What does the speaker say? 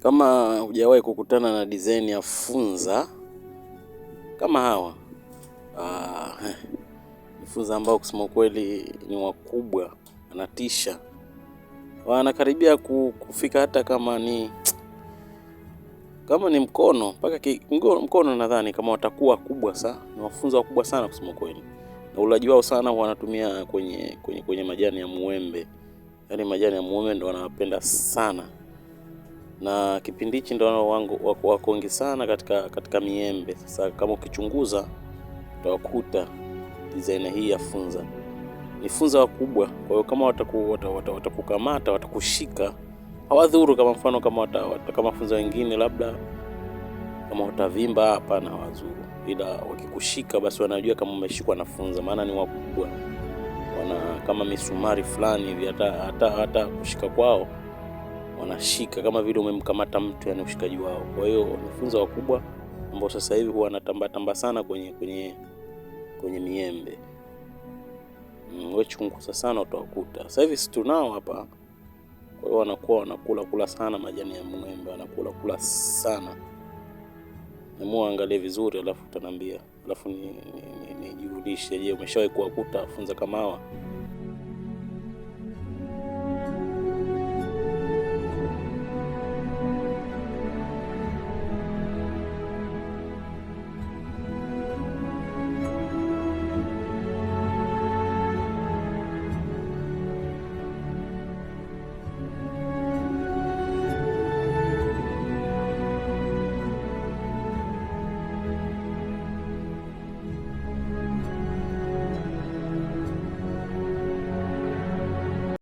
Kama hujawahi kukutana na design ya funza kama hawa, ni funza ambao kusema kweli ni wakubwa, anatisha. Wanakaribia kufika hata kama ni mkono, mpaka mkono nadhani kama watakuwa kubwa sana. Ni wafunza wakubwa sana kusema kweli. Na ulaji wao sana wanatumia kwenye majani ya muembe. Yaani majani ya muembe ndio wanapenda sana. Na kipindi hichi ndio wako wengi sana katika miembe. Sasa kama ukichunguza utawakuta design hii ya funza. Ni funza wakubwa. Kwa hiyo kama watakukamata, watakushika, hawadhuru kama mfano kama funza wengine labda kama utavimba hapa na wazuru. Ila wakikushika basi wanajua kama umeshikwa na funza, maana ni wakubwa. Wana kama misumari fulani hivi, hata kushika kwao wanashika kama vile umemkamata mtu, yani ushikaji wao. Kwa hiyo ni funza wakubwa ambao sasa hivi huwa wanatamba sana kwenye miembe. Wewe chunguza sana utawakuta. Sasa hivi si tunao hapa. Kwa hiyo wanakula sana majani ya muembe, wanakula sana. Angalie vizuri alafu utaniambia. Alafu nijirudishe, je, umeshawahi kuwakuta funza kama hawa?